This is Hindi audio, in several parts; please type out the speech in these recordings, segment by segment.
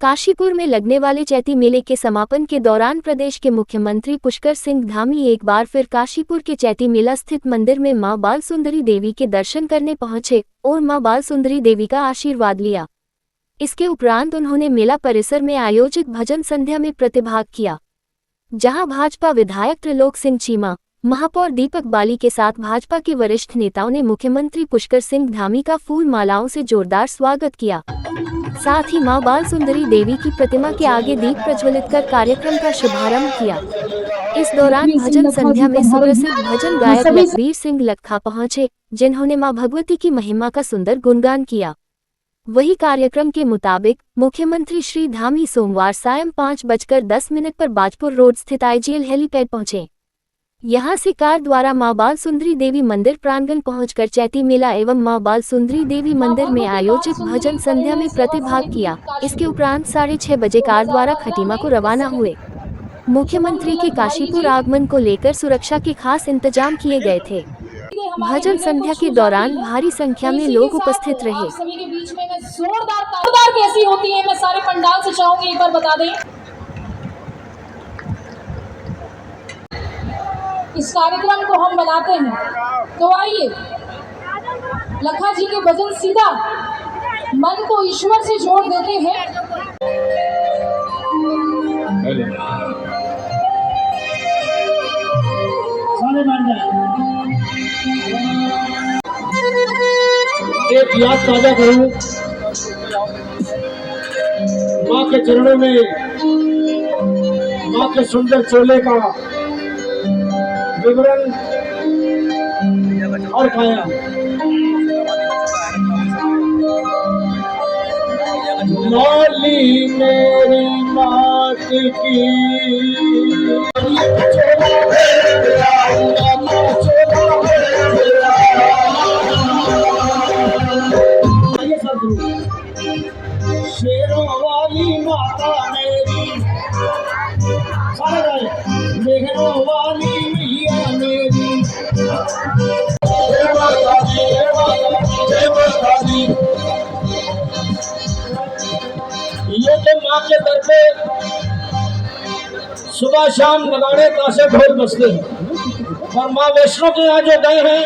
काशीपुर में लगने वाले चैती मेले के समापन के दौरान प्रदेश के मुख्यमंत्री पुष्कर सिंह धामी एक बार फिर काशीपुर के चैती मेला स्थित मंदिर में मां बाल सुंदरी देवी के दर्शन करने पहुंचे और मां बाल सुंदरी देवी का आशीर्वाद लिया। इसके उपरांत उन्होंने मेला परिसर में आयोजित भजन संध्या में प्रतिभाग किया, जहां भाजपा विधायक त्रिलोक सिंह चीमा, महापौर दीपक बाली के साथ भाजपा के वरिष्ठ नेताओं ने मुख्यमंत्री पुष्कर सिंह धामी का फूल मालाओं से जोरदार स्वागत किया। साथ ही मां बाल सुंदरी देवी की प्रतिमा के आगे दीप प्रज्वलित कर कार्यक्रम का शुभारंभ किया। इस दौरान भजन संध्या में सुप्रसिद्ध भजन गायक लखबीर सिंह लखा पहुंचे, जिन्होंने मां भगवती की महिमा का सुंदर गुणगान किया। वही कार्यक्रम के मुताबिक मुख्यमंत्री श्री धामी सोमवार सायं 5:10 पर बाजपुर रोड स्थित आईजीएल हेलीपैड पहुंचे। यहां से कार द्वारा मां बाल सुंदरी देवी मंदिर प्रांगण पहुंचकर चैती मेला एवं मां बाल सुंदरी देवी मंदिर में आयोजित भजन संध्या में प्रतिभाग किया। इसके उपरांत 6:30 बजे कार द्वारा खटीमा को रवाना हुए। मुख्यमंत्री के काशीपुर आगमन को लेकर सुरक्षा के खास इंतजाम किए गए थे। भजन संध्या के दौरान भारी संख्या में लोग उपस्थित रहे। सभी के बीच में जोरदार कैसी होती है, मैं सारे पंडाल से चाहूंगी एक बार बता दें। इस कार्यक्रम को हम बनाते हैं तो आइए लखा जी के भजन सीधा मन को ईश्वर से जोड़ देते हैं। एक याद ताजा करूं, माँ के चरणों में माँ के सुंदर चोले का विवरण और खाया। मौली मेरी मात की शेरों वाली माता मेरी, मेहरों वाली मैया मेरी, जय माता दी, जय माता दी, जय माता दी। ये तो माँ के दर पे सुबह शाम नगाड़े ताशे ढोल बजते हैं, और माँ वैष्णो के यहाँ जो गए हैं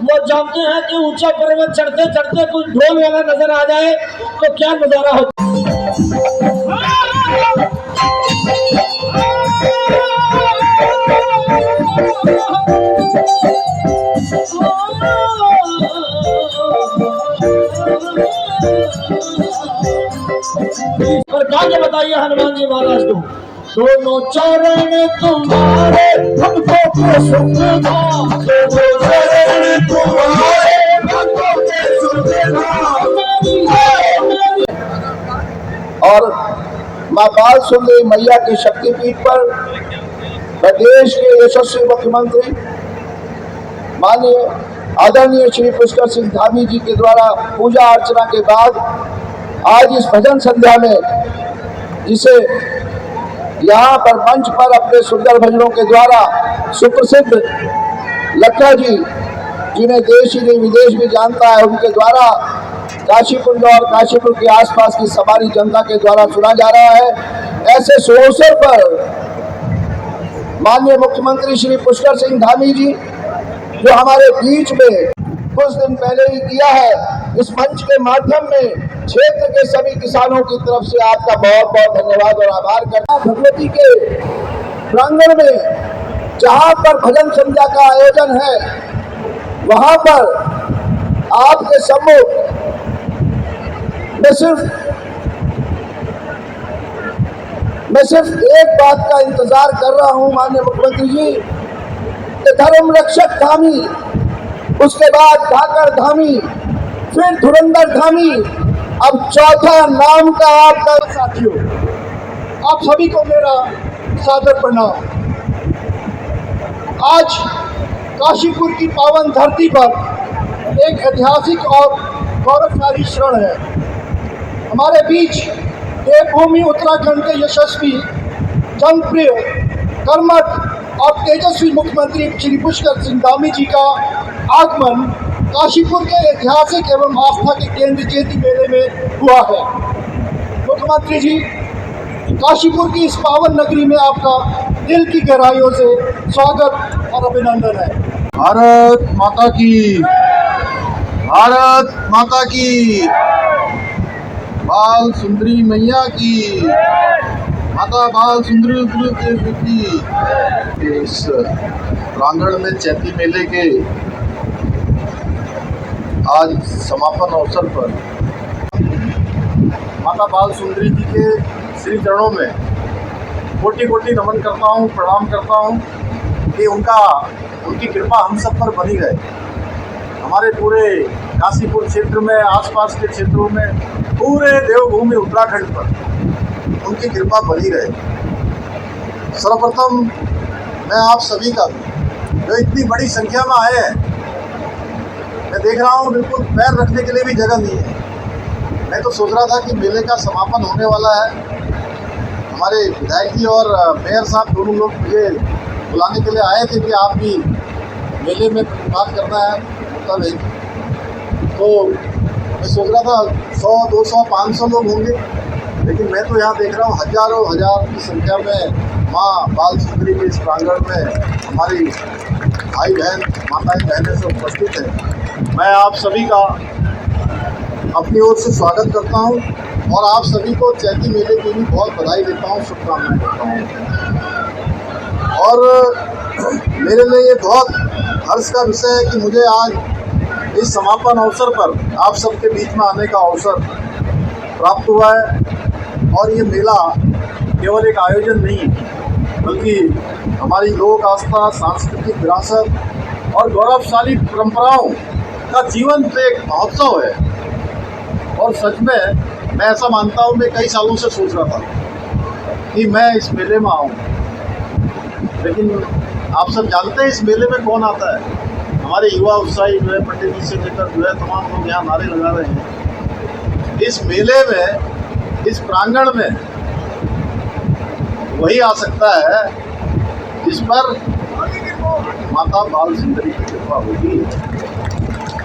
वो जानते हैं कि ऊंचा पर्वत चढ़ते चढ़ते कुछ ढोल वाला नजर आ जाए तो क्या नजारा होता। और गा के बताइए हनुमान जी महाराज को, दोनों चरण तुम्हारे हमको के सुनना, दोनों चरण तुम्हारे हमको के सुनना। और मां बाल सुंदरी मैया की शक्तिपीठ पर प्रदेश के यशस्वी मुख्यमंत्री माननीय आदरणीय श्री पुष्कर सिंह धामी जी के द्वारा पूजा अर्चना के बाद आज इस भजन संध्या में, जिसे यहाँ पर मंच पर अपने सुंदर भजनों के द्वारा सुप्रसिद्ध लखा जी, जिन्हें देश ही नहीं विदेश भी जानता है, उनके द्वारा काशीपुर और काशीपुर के आसपास की सारी जनता के द्वारा सुना जा रहा है। ऐसे अवसर पर माननीय मुख्यमंत्री श्री पुष्कर सिंह धामी जी, जो हमारे बीच में कुछ दिन पहले ही किया है, इस मंच के माध्यम में क्षेत्र के सभी किसानों की तरफ से आपका बहुत बहुत धन्यवाद और आभार करना। भगवती के प्रांगण में जहाँ पर भजन संध्या का आयोजन है, वहाँ पर आपके सम्मुख मैं सिर्फ एक बात का इंतजार कर रहा हूँ माननीय मुख्यमंत्री जी, कि धर्म रक्षक धामी, उसके बाद ढाकर धामी, फिर धुरंधर धामी, अब चौथा नाम का आपका। साथियों, आप सभी को मेरा सादर प्रणाम। आज काशीपुर की पावन धरती पर एक ऐतिहासिक और गौरवशाली क्षण है। हमारे बीच देवभूमि उत्तराखंड के यशस्वी, जनप्रिय, कर्मठ और तेजस्वी मुख्यमंत्री श्री पुष्कर सिंह धामी जी का आगमन काशीपुर के ऐतिहासिक एवं आस्था के केंद्र चैती मेले में हुआ है। मुख्यमंत्री जी, काशीपुर की इस पावन नगरी में आपका दिल की गहराइयों से स्वागत और अभिनंदन है। भारत माता की, भारत माता की, बाल सुंदरी मैया की, माता बाल सुंदरी देवी की। इस प्रांगण में चैती मेले के आज समापन अवसर पर माता बाल सुंदरी जी के श्री चरणों में कोटि कोटि नमन करता हूँ, प्रणाम करता हूँ कि उनकी कृपा हम सब पर बनी रहे। हमारे पूरे काशीपुर क्षेत्र में, आसपास के क्षेत्रों में, पूरे देवभूमि उत्तराखंड पर उनकी कृपा बनी रहे। सर्वप्रथम मैं आप सभी का जो इतनी बड़ी संख्या में आए हैं, मैं देख रहा हूँ बिल्कुल पैर रखने के लिए भी जगह नहीं है। मैं तो सोच रहा था कि मेले का समापन होने वाला है, हमारे विधायक जी और मेयर साहब दोनों लोग मुझे बुलाने के लिए आए थे कि आप भी मेले में बात करना है, मतलब तो मैं सोच रहा था 100, 200, 500 लोग होंगे, लेकिन मैं तो यहाँ देख रहा हूँ हजारों हजार की संख्या में माँ बाल सुंदरी के इस प्रांगण में हमारी भाई बहन, माताएं बहनें सब उपस्थित हैं। मैं आप सभी का अपनी ओर से स्वागत करता हूँ और आप सभी को चैती मेले की भी बहुत बधाई देता हूँ, शुभकामनाएं देता हूँ। और मेरे लिए ये बहुत हर्ष का विषय है कि मुझे आज इस समापन अवसर पर आप सबके बीच में आने का अवसर प्राप्त हुआ है। और ये मेला केवल एक आयोजन नहीं है, बल्कि हमारी लोक आस्था, सांस्कृतिक विरासत और गौरवशाली परंपराओं का जीवंत एक महोत्सव है। और सच में मैं ऐसा मानता हूँ, मैं कई सालों से सोच रहा था कि मैं इस मेले में आऊँ, लेकिन आप सब जानते हैं इस मेले में कौन आता है। हमारे युवा उत्साही जो है, पंडित जी से लेकर जो है तमाम लोग यहाँ नारे लगा रहे हैं। इस मेले में, इस प्रांगण में वही आ सकता है जिस पर माता बाल सुंदरी की कृपा होगी,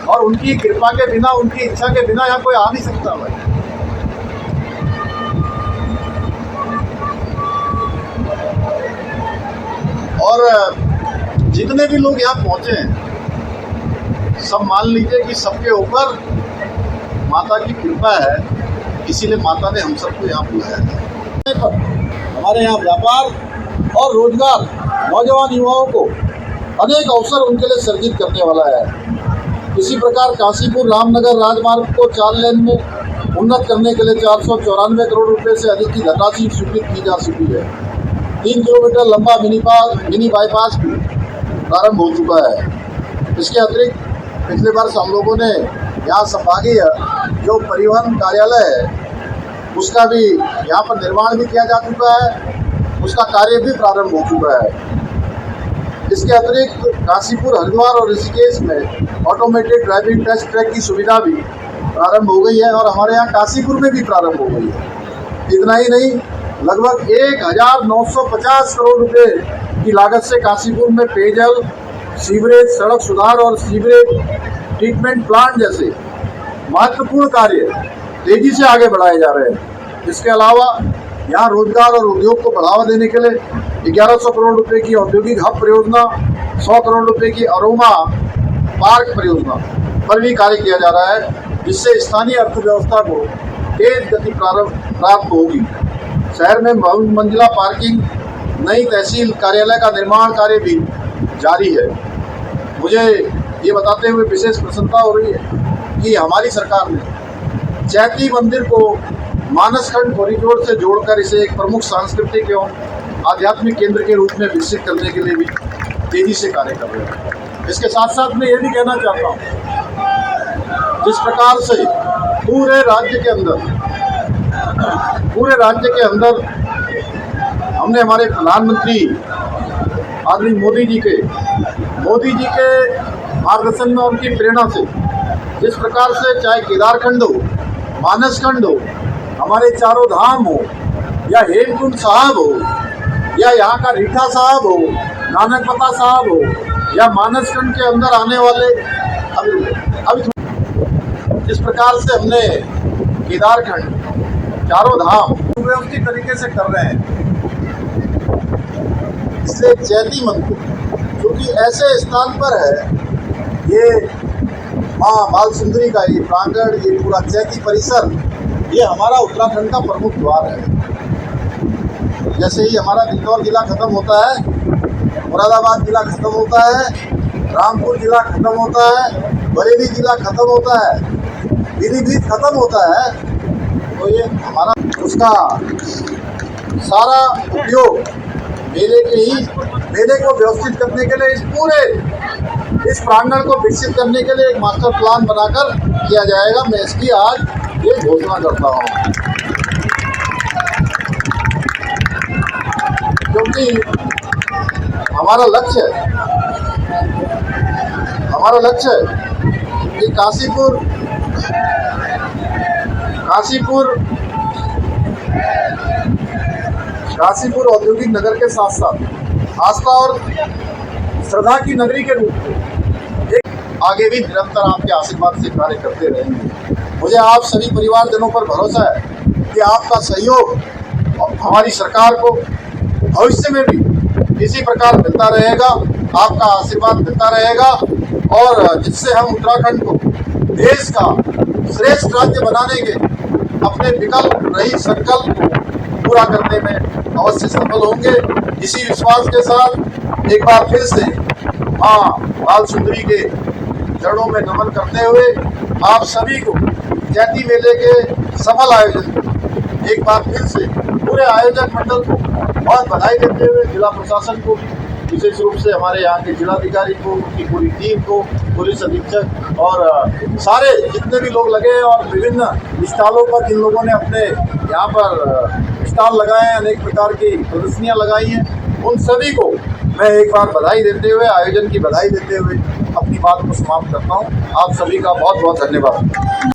और उनकी कृपा के बिना, उनकी इच्छा के बिना यहाँ कोई आ नहीं सकता भाई। और जितने भी लोग यहाँ पहुँचे हैं, सब मान लीजिए कि सबके ऊपर माता की कृपा है, इसीलिए माता ने हम सबको यहाँ बुलाया है। हमारे यहाँ व्यापार और रोजगार, नौजवान युवाओं को अनेक अवसर उनके लिए सर्जित करने वाला है। इसी प्रकार काशीपुर रामनगर राजमार्ग को 4 लेन में उन्नत करने के लिए 494 करोड़ रुपए से अधिक की धनराशि स्वीकृत की जा चुकी है। 3 किलोमीटर लंबा मिनी बाईपास भी प्रारंभ हो चुका है। इसके अतिरिक्त पिछले वर्ष हम लोगों ने यहाँ संभागीय जो परिवहन कार्यालय है, उसका भी यहाँ पर निर्माण भी किया जा चुका है, उसका कार्य भी प्रारंभ हो चुका है। इसके अतिरिक्त काशीपुर, हरिद्वार और ऋषिकेश में ऑटोमेटेड ड्राइविंग टेस्ट ट्रैक की सुविधा भी प्रारंभ हो गई है, और हमारे यहाँ काशीपुर में भी प्रारंभ हो गई है। इतना ही नहीं, लगभग 1950 करोड़ रुपए की लागत से काशीपुर में पेयजल, सीवरेज, सड़क सुधार और सीवरेज ट्रीटमेंट प्लांट जैसे महत्वपूर्ण कार्य तेजी से आगे बढ़ाए जा रहे हैं। इसके अलावा यहाँ रोजगार और उद्योग को बढ़ावा देने के लिए 1100 करोड़ रुपए की औद्योगिक हब परियोजना, 100 करोड़ रुपए की अरोमा पार्क परियोजना पर भी कार्य किया जा रहा है, जिससे स्थानीय अर्थव्यवस्था को तेज गति प्राप्त होगी। शहर में बहुमंजिला पार्किंग, नई तहसील कार्यालय का निर्माण कार्य भी जारी है। मुझे ये बताते हुए विशेष प्रसन्नता हो रही है कि हमारी सरकार ने चैती मंदिर को मानसखंड कॉरिडोर से जोड़कर इसे एक प्रमुख सांस्कृतिक एवं आध्यात्मिक केंद्र के रूप में विकसित करने के लिए भी तेजी से कार्य कर रहे हैं। इसके साथ साथ मैं ये भी कहना चाहता हूँ, जिस प्रकार से पूरे राज्य के अंदर हमने हमारे प्रधानमंत्री आदरणीय मोदी जी के मार्गदर्शन में, उनकी प्रेरणा से जिस प्रकार से चाहे केदारखंड हो, मानसखंड हो, हमारे चारों धाम हो, या हेमकुंड साहब हो, या यहाँ का रीठा साहब हो, नानकपता साहब हो, या मानसखंड के अंदर आने वाले अभी जिस प्रकार से हमने केदारखंड, चारों धाम व्यवस्थित तरीके से कर रहे हैं। इसलिए चैती मंदिर जो कि ऐसे स्थान पर है, ये माँ बाल सुंदरी का ये प्रांगण, ये पूरा चैती परिसर, ये हमारा उत्तराखंड का प्रमुख द्वार है। जैसे ही हमारा इंदौर जिला खत्म होता है, मुरादाबाद जिला खत्म होता है, रामपुर जिला खत्म होता है, बरेली जिला खत्म होता है, पीलीभीत खत्म होता है, तो ये हमारा उसका सारा उपयोग मेले को व्यवस्थित करने के लिए इस प्रांगण को विकसित करने के लिए एक मास्टर प्लान बनाकर किया जाएगा। मैं इसकी आज ये घोषणा करता हूँ, क्योंकि हमारा लक्ष्य है कि काशीपुर औद्योगिक नगर के साथ साथ आस्था और श्रद्धा की नगरी के रूप में आगे भी निरंतर आपके आशीर्वाद से कार्य करते रहेंगे। मुझे आप सभी परिवारजनों पर भरोसा है कि आपका सहयोग हमारी सरकार को भविष्य में भी इसी प्रकार मिलता रहेगा, आपका आशीर्वाद मिलता रहेगा, और जिससे हम उत्तराखंड को देश का श्रेष्ठ राज्य बनाने के अपने विकल्प रही संकल्प को पूरा करने में अवश्य सफल होंगे। इसी विश्वास के साथ एक बार फिर से माँ बाल सुंदरी के चरणों में नमन करते हुए आप सभी को चैती मेले के सफल आयोजन एक बार फिर से पूरे आयोजक मंडल को बहुत बधाई देते हुए जिला प्रशासन को, विशेष रूप से हमारे यहाँ के जिलाधिकारी को, उनकी पूरी टीम को, पुलिस अधीक्षक और सारे जितने भी लोग लगे और विभिन्न स्टॉलों पर जिन लोगों ने अपने यहाँ पर स्टॉल लगाए हैं, अनेक प्रकार की प्रदर्शनियाँ लगाई हैं, उन सभी को मैं एक बार बधाई देते हुए, आयोजन की बधाई देते हुए अपनी बात को समाप्त करता हूँ। आप सभी का बहुत बहुत धन्यवाद।